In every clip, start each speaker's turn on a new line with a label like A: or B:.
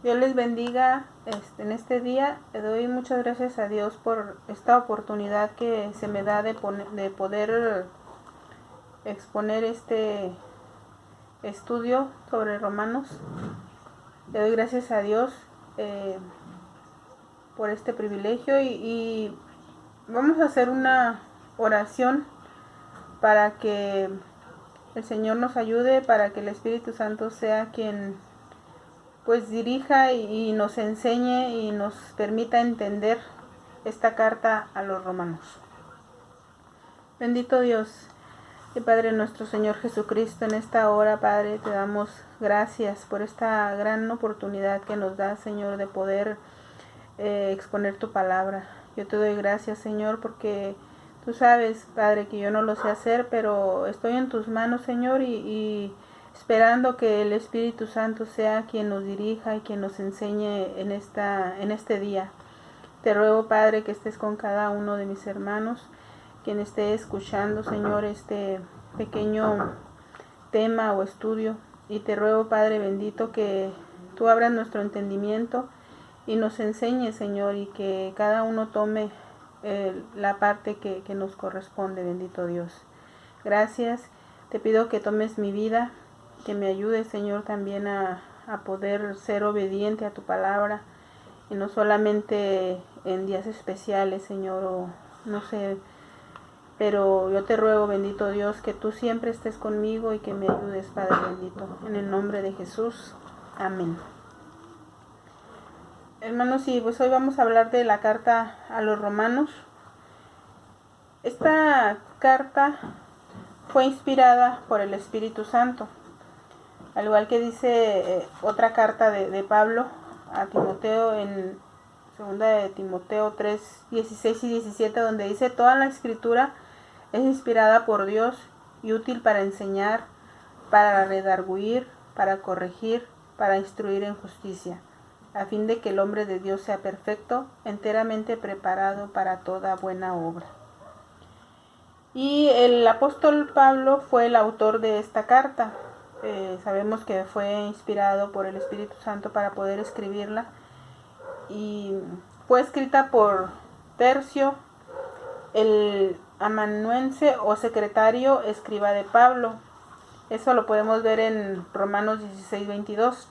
A: Dios les bendiga en este día. Le doy muchas gracias a Dios por esta oportunidad que se me da de poder exponer este estudio sobre Romanos. Le doy gracias a Dios por este privilegio y vamos a hacer una oración para que el Señor nos ayude, para que el Espíritu Santo sea quien pues dirija y nos enseñe y nos permita entender esta carta a los romanos. Bendito Dios y Padre nuestro Señor Jesucristo, en esta hora, Padre, te damos gracias por esta gran oportunidad que nos da, Señor, de poder exponer tu palabra. Yo te doy gracias, Señor, porque tú sabes, Padre, que yo no lo sé hacer, pero estoy en tus manos, Señor, y esperando que el Espíritu Santo sea quien nos dirija y quien nos enseñe en este día. Te ruego, Padre, que estés con cada uno de mis hermanos, quien esté escuchando, Señor, este pequeño tema o estudio. Y te ruego, Padre bendito, que tú abras nuestro entendimiento y nos enseñes, Señor, y que cada uno tome la parte que nos corresponde, bendito Dios. Gracias. Te pido que tomes mi vida, que me ayudes, Señor, también a poder ser obediente a tu palabra, y no solamente en días especiales, Señor, o no sé, pero yo te ruego, bendito Dios, que tú siempre estés conmigo y que me ayudes, Padre bendito, en el nombre de Jesús. Amén. Hermanos, y pues hoy vamos a hablar de la carta a los romanos. Esta carta fue inspirada por el Espíritu Santo, al igual que dice otra carta de Pablo a Timoteo en 2 de Timoteo 3, 16 y 17, donde dice: toda la escritura es inspirada por Dios y útil para enseñar, para redarguir, para corregir, para instruir en justicia, a fin de que el hombre de Dios sea perfecto, enteramente preparado para toda buena obra. Y el apóstol Pablo fue el autor de esta carta. Sabemos que fue inspirado por el Espíritu Santo para poder escribirla, y fue escrita por Tercio, el amanuense o secretario escriba de Pablo. Eso lo podemos ver en Romanos 16, 22.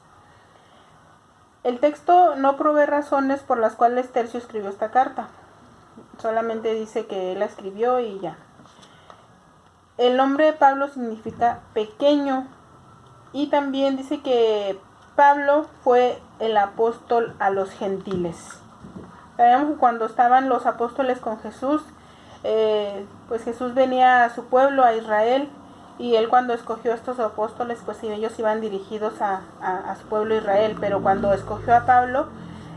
A: El texto no provee razones por las cuales Tercio escribió esta carta. Solamente dice que él la escribió y ya. El nombre de Pablo significa pequeño, y también dice que Pablo fue el apóstol a los gentiles. Sabemos que cuando estaban los apóstoles con Jesús, pues Jesús venía a su pueblo, a Israel, y él cuando escogió a estos apóstoles, pues ellos iban dirigidos a su pueblo Israel, pero cuando escogió a Pablo,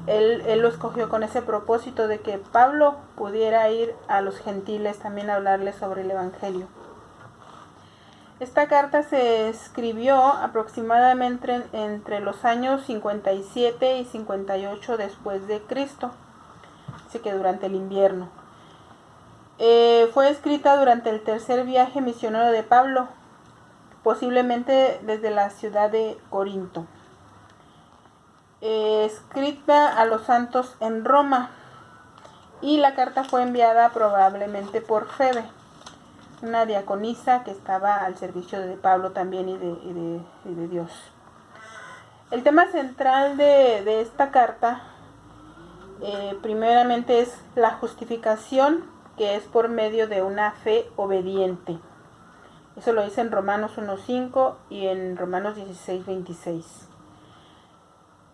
A: él lo escogió con ese propósito de que Pablo pudiera ir a los gentiles también a hablarles sobre el evangelio. Esta carta se escribió aproximadamente entre los años 57 y 58 después de Cristo, así que durante el invierno. Fue escrita durante el tercer viaje misionero de Pablo, posiblemente desde la ciudad de Corinto. Escrita a los santos en Roma, y la carta fue enviada probablemente por Febe, una diaconisa que estaba al servicio de Pablo también y de Dios. El tema central de esta carta primeramente es la justificación, que es por medio de una fe obediente. Eso lo dice en Romanos 1:5 y en Romanos 16:26.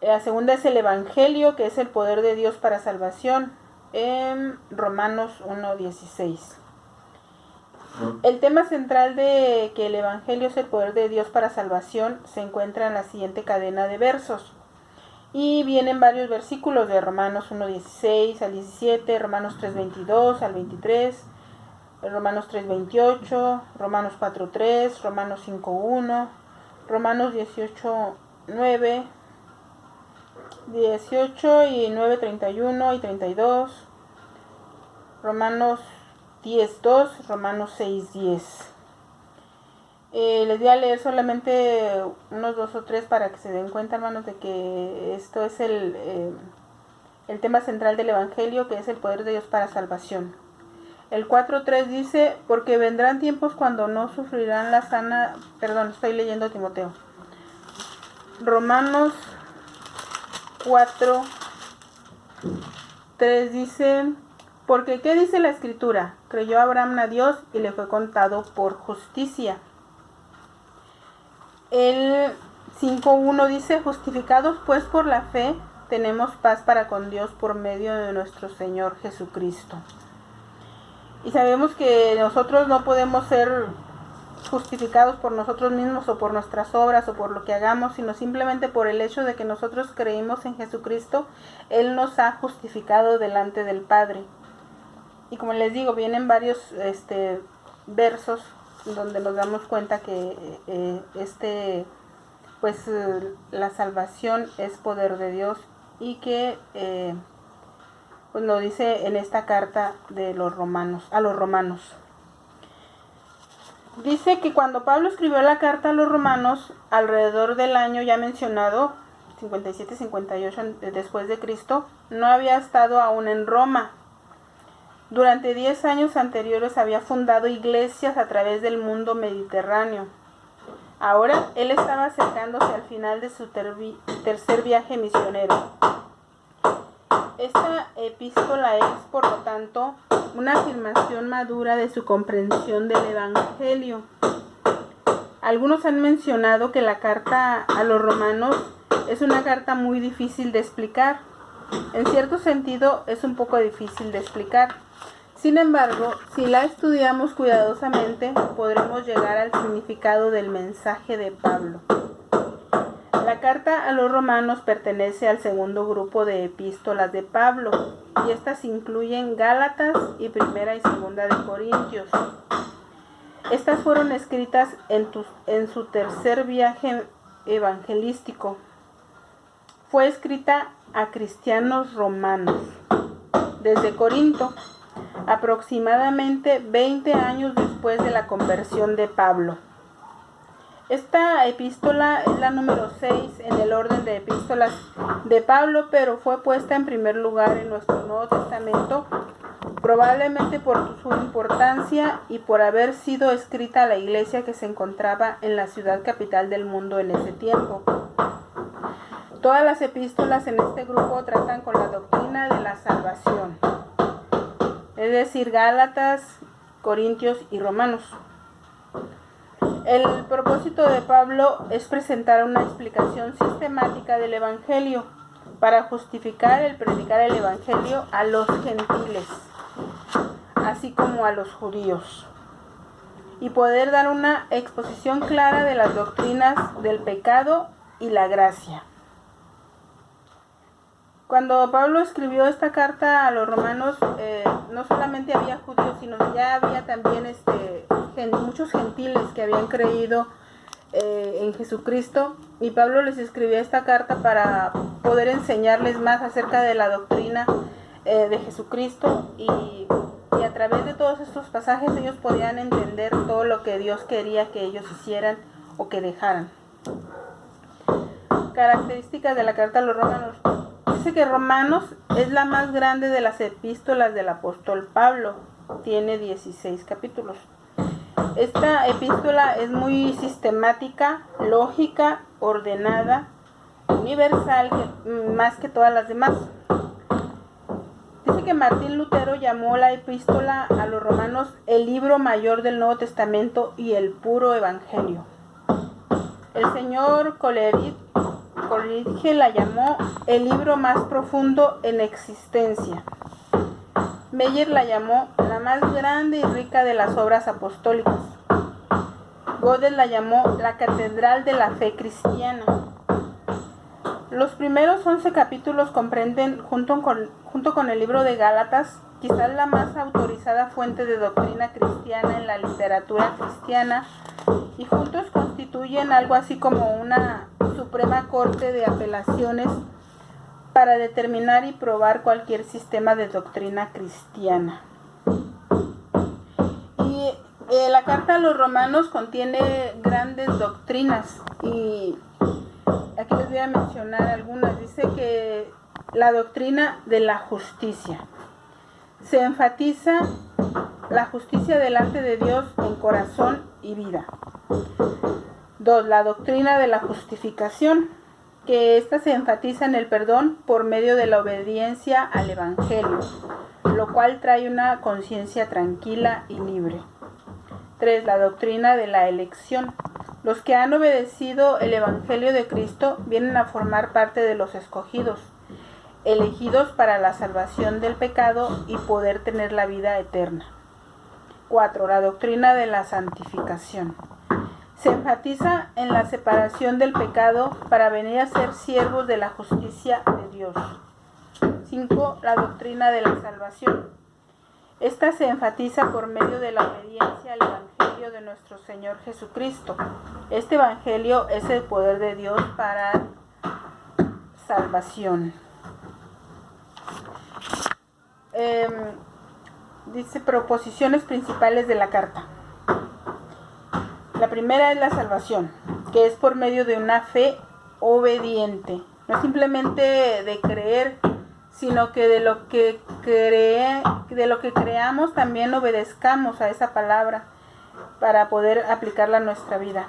A: La segunda es el evangelio, que es el poder de Dios para salvación, en Romanos 1:16. El tema central de que el evangelio es el poder de Dios para salvación se encuentra en la siguiente cadena de versos, y vienen varios versículos de Romanos 1:16 al 17, Romanos 3:22 al 23, Romanos 3:28, Romanos 4:3, Romanos 5:1, Romanos 18:9, 18 y 9, 31 y 32, Romanos 10:2, Romanos 6:10. Les voy a leer solamente unos 2 o 3 para que se den cuenta, hermanos, de que esto es el tema central del Evangelio, que es el poder de Dios para salvación. El 4:3 dice, porque vendrán tiempos cuando no sufrirán la sana... Perdón, estoy leyendo Timoteo. Romanos 4:3 dice, porque ¿qué dice la Escritura? Creyó Abraham a Dios y le fue contado por justicia. El 5:1 dice, justificados pues por la fe, tenemos paz para con Dios por medio de nuestro Señor Jesucristo. Y sabemos que nosotros no podemos ser justificados por nosotros mismos o por nuestras obras o por lo que hagamos, sino simplemente por el hecho de que nosotros creímos en Jesucristo. Él nos ha justificado delante del Padre. Y como les digo, vienen varios versos donde nos damos cuenta que la salvación es poder de Dios, y que pues lo dice en esta carta de los romanos, a los romanos. Dice que cuando Pablo escribió la carta a los romanos, alrededor del año ya mencionado, 57-58 después de Cristo, no había estado aún en Roma. Durante 10 años anteriores había fundado iglesias a través del mundo mediterráneo. Ahora él estaba acercándose al final de su tercer viaje misionero. Esta epístola es, por lo tanto, una afirmación madura de su comprensión del Evangelio. Algunos han mencionado que la carta a los romanos es una carta muy difícil de explicar. En cierto sentido, es un poco difícil de explicar. Sin embargo, si la estudiamos cuidadosamente, podremos llegar al significado del mensaje de Pablo. La carta a los romanos pertenece al segundo grupo de epístolas de Pablo, y estas incluyen Gálatas y Primera y Segunda de Corintios. Estas fueron escritas en su tercer viaje evangelístico. Fue escrita a cristianos romanos desde Corinto, aproximadamente 20 años después de la conversión de Pablo. Esta epístola es la número 6 en el orden de epístolas de Pablo, pero fue puesta en primer lugar en nuestro Nuevo Testamento, probablemente por su importancia y por haber sido escrita a la iglesia que se encontraba en la ciudad capital del mundo en ese tiempo. Todas las epístolas en este grupo tratan con la doctrina de la salvación, es decir, Gálatas, Corintios y Romanos. El propósito de Pablo es presentar una explicación sistemática del Evangelio para justificar el predicar el Evangelio a los gentiles, así como a los judíos, y poder dar una exposición clara de las doctrinas del pecado y la gracia. Cuando Pablo escribió esta carta a los romanos, no solamente había judíos, sino ya había también muchos gentiles que habían creído en Jesucristo, y Pablo les escribió esta carta para poder enseñarles más acerca de la doctrina de Jesucristo, y a través de todos estos pasajes ellos podían entender todo lo que Dios quería que ellos hicieran o que dejaran. Características de la carta a los romanos. Dice que Romanos es la más grande de las epístolas del apóstol Pablo. Tiene 16 capítulos. Esta epístola es muy sistemática, lógica, ordenada, universal, más que todas las demás. Dice que Martín Lutero llamó la epístola a los romanos el libro mayor del Nuevo Testamento y el puro evangelio. El señor Coleridge la llamó el libro más profundo en existencia. Meyer la llamó la más grande y rica de las obras apostólicas. Gödel la llamó la catedral de la fe cristiana. Los primeros 11 capítulos comprenden, junto con el libro de Gálatas, quizás la más autorizada fuente de doctrina cristiana en la literatura cristiana, y juntos constituyen algo así como una suprema corte de apelaciones para determinar y probar cualquier sistema de doctrina cristiana. Y La carta a los romanos contiene grandes doctrinas y aquí les voy a mencionar algunas. Dice que la doctrina de la justicia. Se enfatiza la justicia delante de Dios en corazón y vida. 2. La doctrina de la justificación, que ésta se enfatiza en el perdón por medio de la obediencia al Evangelio, lo cual trae una conciencia tranquila y libre. 3. La doctrina de la elección. Los que han obedecido el Evangelio de Cristo vienen a formar parte de los escogidos, elegidos para la salvación del pecado y poder tener la vida eterna. 4. La doctrina de la santificación. Se enfatiza en la separación del pecado para venir a ser siervos de la justicia de Dios. 5. La doctrina de la salvación. Esta se enfatiza por medio de la obediencia al Evangelio de nuestro Señor Jesucristo. Este Evangelio es el poder de Dios para salvación. Dice proposiciones principales de la carta. La primera es la salvación, que es por medio de una fe obediente. No es simplemente de creer, sino que de lo que creamos también obedezcamos a esa palabra para poder aplicarla a nuestra vida.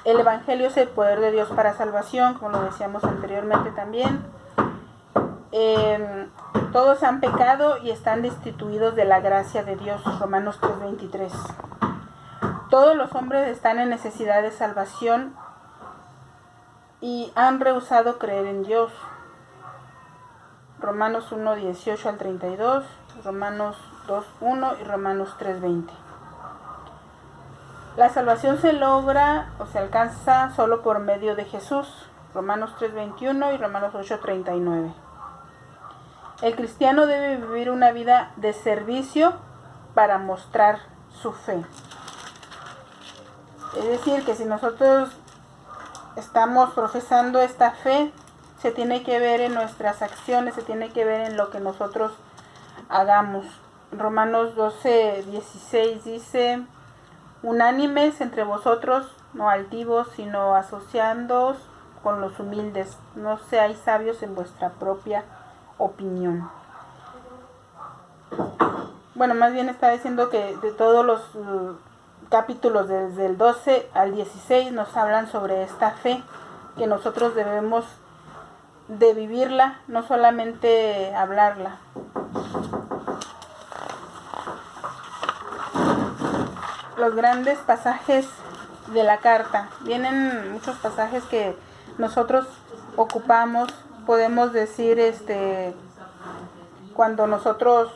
A: El Evangelio es el poder de Dios para salvación, como lo decíamos anteriormente también. Todos han pecado y están destituidos de la gracia de Dios, Romanos 3:23. Todos los hombres están en necesidad de salvación y han rehusado creer en Dios, Romanos 1:18 al 32, Romanos 2:1 y Romanos 3:20. La salvación se logra o se alcanza solo por medio de Jesús, Romanos 3:21 y Romanos 8:39. El cristiano debe vivir una vida de servicio para mostrar su fe. Es decir, que si nosotros estamos profesando esta fe, se tiene que ver en nuestras acciones, se tiene que ver en lo que nosotros hagamos. Romanos 12:16 dice: unánimes entre vosotros, no altivos, sino asociándoos con los humildes. No seáis sabios en vuestra propia opinión. Bueno, más bien está diciendo que de todos los capítulos desde el 12 al 16 nos hablan sobre esta fe, que nosotros debemos de vivirla, no solamente hablarla. Los grandes pasajes de la carta. Vienen muchos pasajes que nosotros ocupamos, podemos decir, cuando nosotros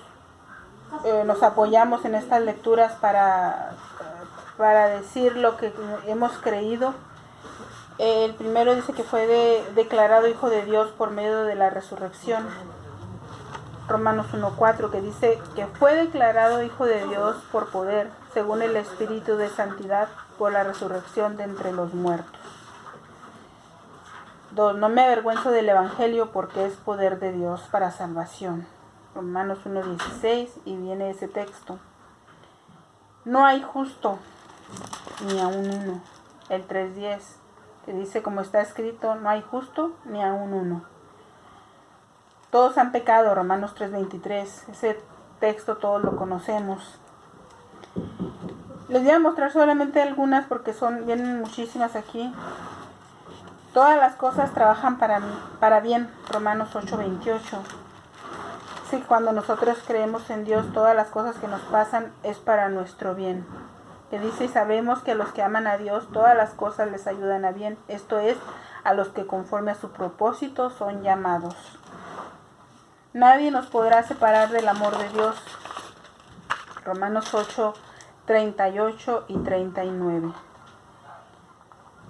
A: nos apoyamos en estas lecturas para decir lo que hemos creído. El primero dice que fue declarado Hijo de Dios por medio de la resurrección. Romanos 1:4, que dice que fue declarado Hijo de Dios por poder, según el Espíritu de Santidad, por la resurrección de entre los muertos. 2. No me avergüenzo del Evangelio porque es poder de Dios para salvación. Romanos 1:16, y viene ese texto. No hay justo, ni aun uno. El 3:10, que dice, como está escrito, no hay justo, ni aun uno. Todos han pecado, Romanos 3:23. Ese texto todos lo conocemos. Les voy a mostrar solamente algunas porque vienen muchísimas aquí. Todas las cosas trabajan para bien, Romanos 8:28. Sí, cuando nosotros creemos en Dios, todas las cosas que nos pasan es para nuestro bien. Que dice, y sabemos que a los que aman a Dios, todas las cosas les ayudan a bien. Esto es, a los que conforme a su propósito son llamados. Nadie nos podrá separar del amor de Dios. Romanos 8:38 y 39.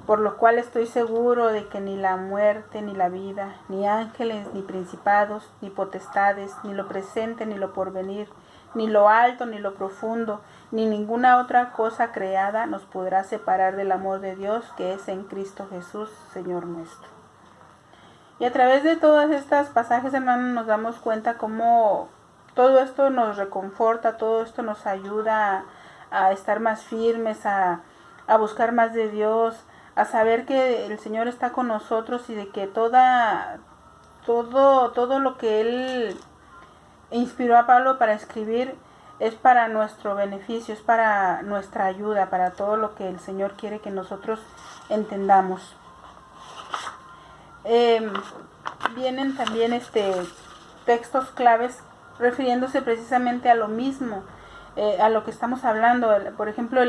A: Por lo cual estoy seguro de que ni la muerte, ni la vida, ni ángeles, ni principados, ni potestades, ni lo presente, ni lo porvenir, ni lo alto, ni lo profundo, ni ninguna otra cosa creada nos podrá separar del amor de Dios que es en Cristo Jesús, Señor nuestro. Y a través de todas estas pasajes, hermanos, nos damos cuenta cómo todo esto nos reconforta, todo esto nos ayuda a estar más firmes, a buscar más de Dios, a saber que el Señor está con nosotros y de que todo lo que Él inspiró a Pablo para escribir es para nuestro beneficio, es para nuestra ayuda, para todo lo que el Señor quiere que nosotros entendamos. Vienen también textos claves refiriéndose precisamente a lo mismo, a lo que estamos hablando. Por ejemplo,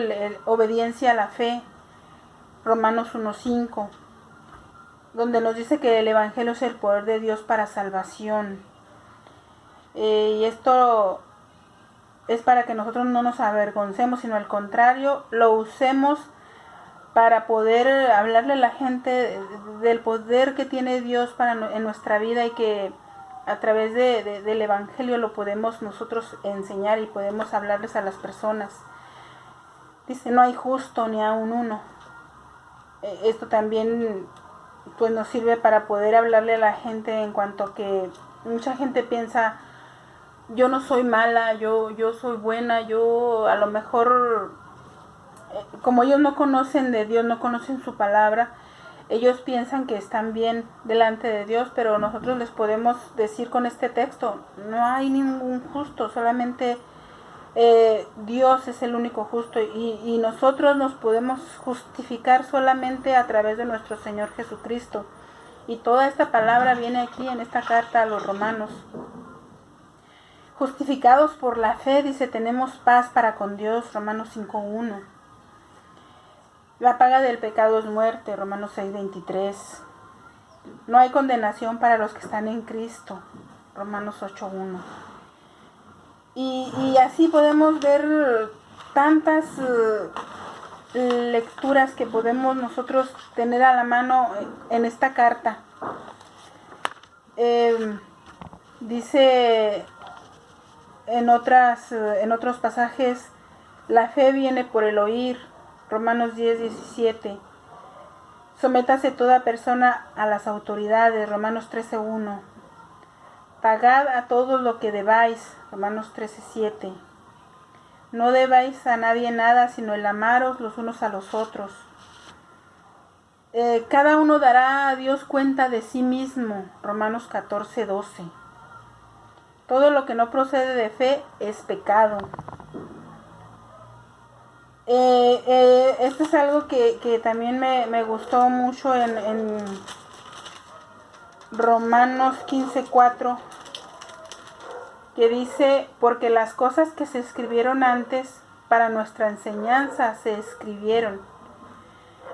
A: obediencia a la fe, Romanos 1:5, donde nos dice que el Evangelio es el poder de Dios para salvación. Y esto es para que nosotros no nos avergoncemos, sino al contrario, lo usemos para poder hablarle a la gente del poder que tiene Dios en nuestra vida, y que a través del Evangelio lo podemos nosotros enseñar y podemos hablarles a las personas. Dice, no hay justo ni aun uno. Esto también pues nos sirve para poder hablarle a la gente, en cuanto a que mucha gente piensa, yo no soy mala, yo soy buena, yo a lo mejor, como ellos no conocen de Dios, no conocen su palabra, ellos piensan que están bien delante de Dios, pero nosotros les podemos decir con este texto, no hay ningún justo, solamente Dios es el único justo, y nosotros nos podemos justificar solamente a través de nuestro Señor Jesucristo. Y toda esta palabra viene aquí en esta carta a los romanos. Justificados por la fe, dice, tenemos paz para con Dios, Romanos 5:1. La paga del pecado es muerte, Romanos 6:23. No hay condenación para los que están en Cristo, Romanos 8:1. Y así podemos ver tantas lecturas que podemos nosotros tener a la mano en esta carta. Dice en otros pasajes, la fe viene por el oír, Romanos 10:17. Sométase toda persona a las autoridades, Romanos 13:1. Pagad a todos lo que debáis, Romanos 13:7. No debáis a nadie nada, sino el amaros los unos a los otros. Cada uno dará a Dios cuenta de sí mismo, Romanos 14:12. Todo lo que no procede de fe es pecado. Esto es algo que también me gustó mucho en Romanos 15:4, que dice, porque las cosas que se escribieron antes para nuestra enseñanza se escribieron,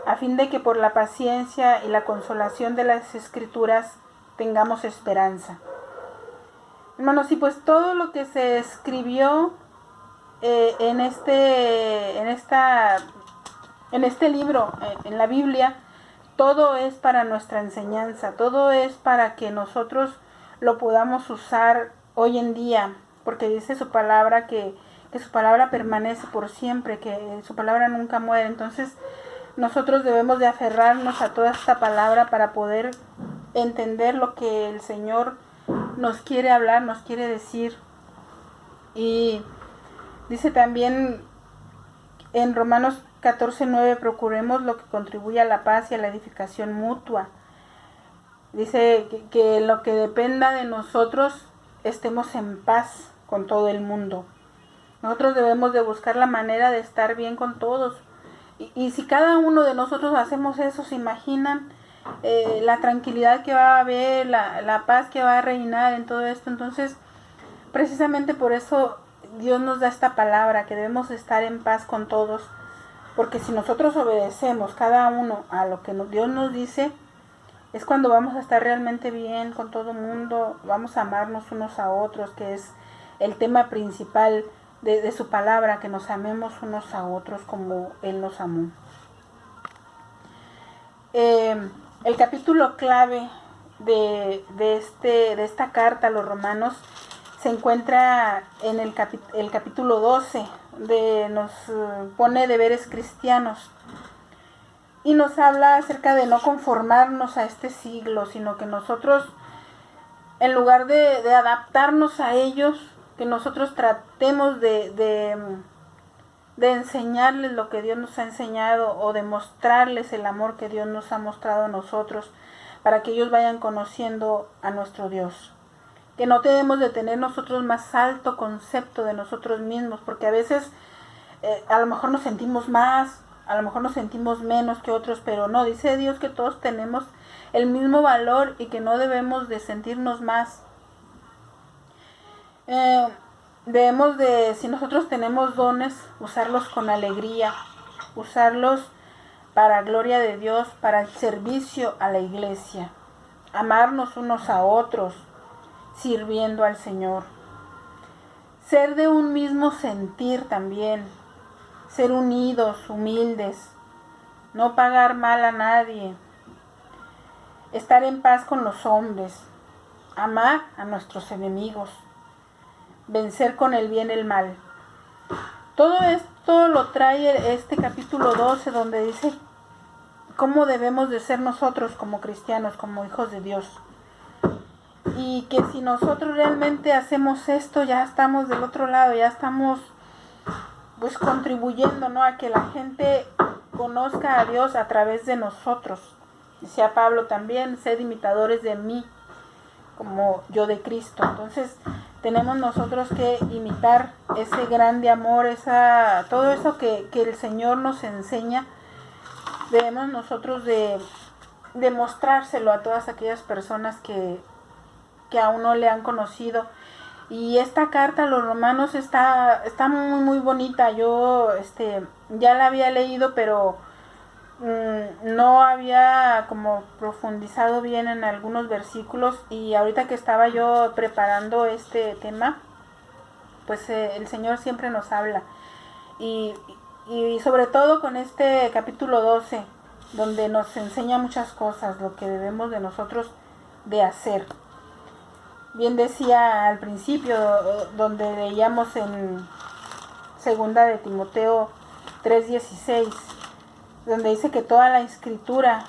A: a fin de que por la paciencia y la consolación de las Escrituras tengamos esperanza. Hermanos, y pues todo lo que se escribió en este libro, en la Biblia, todo es para nuestra enseñanza, todo es para que nosotros lo podamos usar hoy en día, porque dice su palabra que su palabra permanece por siempre, que su palabra nunca muere. Entonces nosotros debemos de aferrarnos a toda esta palabra para poder entender lo que el Señor nos quiere hablar, nos quiere decir. Y dice también en Romanos 14:9, procuremos lo que contribuye a la paz y a la edificación mutua. Dice que lo que dependa de nosotros, estemos en paz con todo el mundo. Nosotros debemos de buscar la manera de estar bien con todos. Y si cada uno de nosotros hacemos eso, ¿se imaginan la tranquilidad que va a haber, la paz que va a reinar en todo esto? Entonces, precisamente por eso Dios nos da esta palabra, que debemos estar en paz con todos. Porque si nosotros obedecemos cada uno a lo que Dios nos dice, es cuando vamos a estar realmente bien con todo el mundo, vamos a amarnos unos a otros, que es el tema principal de su palabra, que nos amemos unos a otros como Él nos amó. El capítulo clave de esta carta a los romanos se encuentra en el capítulo 12, donde nos pone deberes cristianos. Y nos habla acerca de no conformarnos a este siglo, sino que nosotros, en lugar de adaptarnos a ellos, que nosotros tratemos de de enseñarles lo que Dios nos ha enseñado o de mostrarles el amor que Dios nos ha mostrado a nosotros para que ellos vayan conociendo a nuestro Dios. Que no debemos de tener nosotros más alto concepto de nosotros mismos, porque a veces a lo mejor nos sentimos más, a lo mejor nos sentimos menos que otros, pero no, dice Dios que todos tenemos el mismo valor y que no debemos de sentirnos más. Debemos de, si nosotros tenemos dones, usarlos con alegría, usarlos para gloria de Dios, para el servicio a la iglesia, amarnos unos a otros, sirviendo al Señor. Ser de un mismo sentir también, ser unidos, humildes, no pagar mal a nadie, estar en paz con los hombres, amar a nuestros enemigos, vencer con el bien el mal. Todo esto lo trae este capítulo 12, donde dice cómo debemos de ser nosotros como cristianos, como hijos de Dios. Y que si nosotros realmente hacemos esto, ya estamos del otro lado, ya estamos pues contribuyendo, ¿no?, a que la gente conozca a Dios a través de nosotros. Decía Pablo también, sed imitadores de mí, como yo de Cristo. Entonces tenemos nosotros que imitar ese grande amor, todo eso que el Señor nos enseña. Debemos nosotros de mostrárselo a todas aquellas personas que aún no le han conocido. Y esta carta a los romanos está muy muy bonita. Yo ya la había leído, pero no había como profundizado bien en algunos versículos, y ahorita que estaba yo preparando este tema, pues el Señor siempre nos habla, y sobre todo con este capítulo 12, donde nos enseña muchas cosas, lo que debemos de nosotros de hacer. Bien decía al principio, donde leíamos en segunda de Timoteo 3:16, donde dice que toda la escritura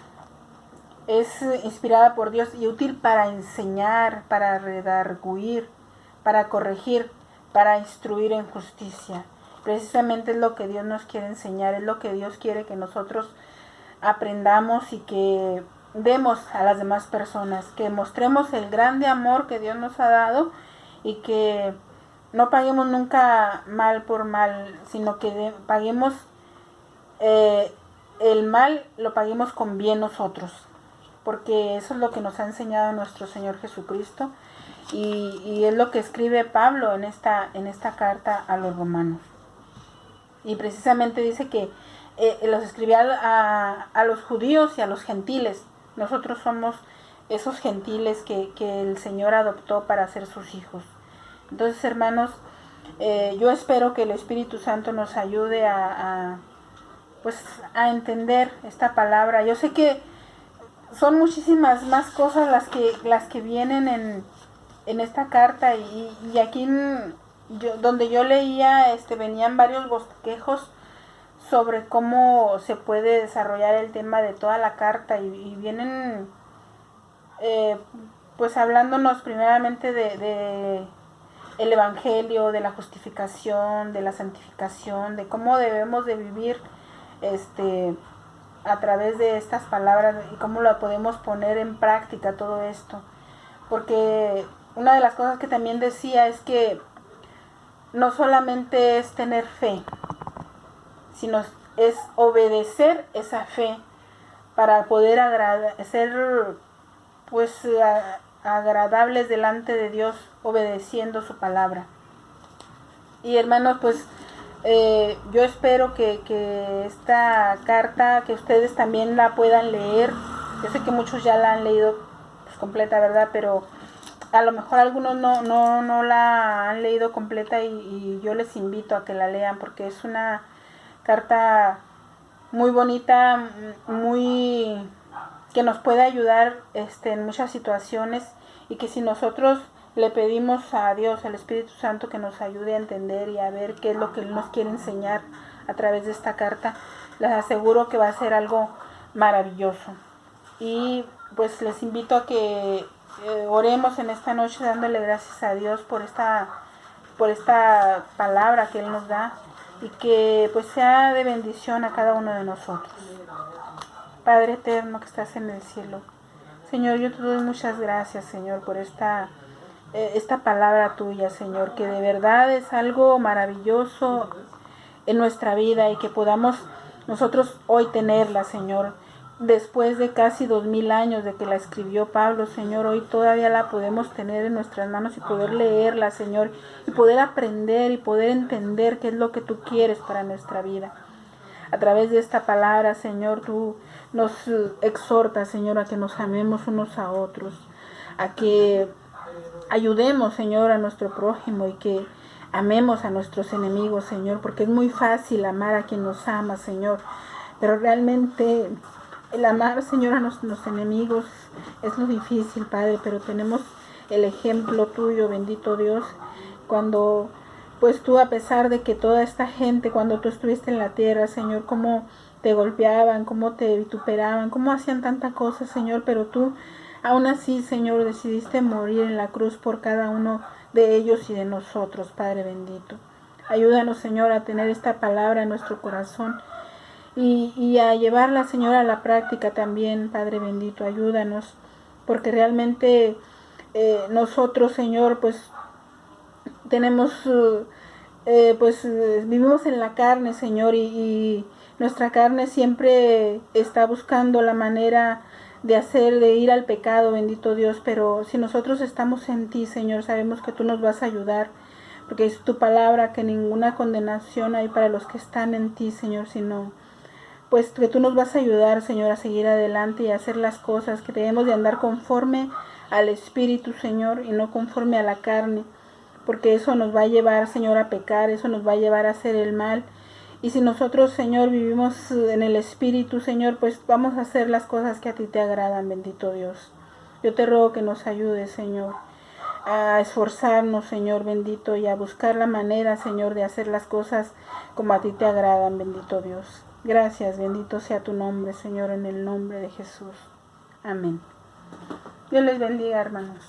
A: es inspirada por Dios y útil para enseñar, para redarguir, para corregir, para instruir en justicia. Precisamente es lo que Dios nos quiere enseñar, es lo que Dios quiere que nosotros aprendamos y que demos a las demás personas, que mostremos el grande amor que Dios nos ha dado y que no paguemos nunca mal por mal, sino que paguemos el mal, lo paguemos con bien nosotros, porque eso es lo que nos ha enseñado nuestro Señor Jesucristo, y es lo que escribe Pablo en esta carta a los romanos. Y precisamente dice que los escribía a los judíos y a los gentiles. Nosotros somos esos gentiles que el Señor adoptó para ser sus hijos. Entonces, hermanos, yo espero que el Espíritu Santo nos ayude a entender esta palabra. Yo sé que son muchísimas más cosas las que vienen en esta carta, y aquí donde yo leía venían varios bosquejos sobre cómo se puede desarrollar el tema de toda la carta, y vienen pues hablándonos primeramente de el evangelio, de la justificación, de la santificación, de cómo debemos de vivir a través de estas palabras y cómo lo podemos poner en práctica todo esto. Porque una de las cosas que también decía es que no solamente es tener fe, sino es obedecer esa fe para poder ser pues agradables delante de Dios, obedeciendo su palabra. Y hermanos, pues yo espero que esta carta, que ustedes también la puedan leer. Yo sé que muchos ya la han leído pues completa, ¿verdad? Pero a lo mejor algunos no la han leído completa, y yo les invito a que la lean, porque es una carta muy bonita, muy que nos puede ayudar en muchas situaciones, y que si nosotros le pedimos a Dios, al Espíritu Santo, que nos ayude a entender y a ver qué es lo que Él nos quiere enseñar a través de esta carta, les aseguro que va a ser algo maravilloso. Y pues les invito a que oremos en esta noche dándole gracias a Dios por esta palabra que Él nos da, y que pues sea de bendición a cada uno de nosotros. Padre eterno que estás en el cielo, Señor, yo te doy muchas gracias, Señor, por esta palabra tuya, Señor, que de verdad es algo maravilloso en nuestra vida y que podamos nosotros hoy tenerla, Señor. Después de casi 2000 años de que la escribió Pablo, Señor, hoy todavía la podemos tener en nuestras manos y poder leerla, Señor, y poder aprender y poder entender qué es lo que tú quieres para nuestra vida. A través de esta palabra, Señor, tú nos exhortas, Señor, a que nos amemos unos a otros, a que ayudemos, Señor, a nuestro prójimo y que amemos a nuestros enemigos, Señor, porque es muy fácil amar a quien nos ama, Señor, pero realmente el amar, Señor, a nuestros enemigos es lo difícil, Padre, pero tenemos el ejemplo tuyo, bendito Dios, cuando pues tú, a pesar de que toda esta gente, cuando tú estuviste en la tierra, Señor, cómo te golpeaban, cómo te vituperaban, cómo hacían tanta cosa, Señor, pero tú aún así, Señor, decidiste morir en la cruz por cada uno de ellos y de nosotros, Padre bendito. Ayúdanos, Señor, a tener esta palabra en nuestro corazón y a llevarla, Señor, a la práctica también, Padre bendito. Ayúdanos, porque realmente nosotros, Señor, pues tenemos, vivimos en la carne, Señor, y nuestra carne siempre está buscando la manera de ir al pecado, bendito Dios, pero si nosotros estamos en ti, Señor, sabemos que tú nos vas a ayudar, porque es tu palabra que ninguna condenación hay para los que están en ti, Señor, sino pues que tú nos vas a ayudar, Señor, a seguir adelante y a hacer las cosas, que debemos de andar conforme al Espíritu, Señor, y no conforme a la carne, porque eso nos va a llevar, Señor, a pecar, eso nos va a llevar a hacer el mal. Y si nosotros, Señor, vivimos en el Espíritu, Señor, pues vamos a hacer las cosas que a ti te agradan, bendito Dios. Yo te ruego que nos ayudes, Señor, a esforzarnos, Señor bendito, y a buscar la manera, Señor, de hacer las cosas como a ti te agradan, bendito Dios. Gracias, bendito sea tu nombre, Señor, en el nombre de Jesús. Amén. Dios les bendiga, hermanos.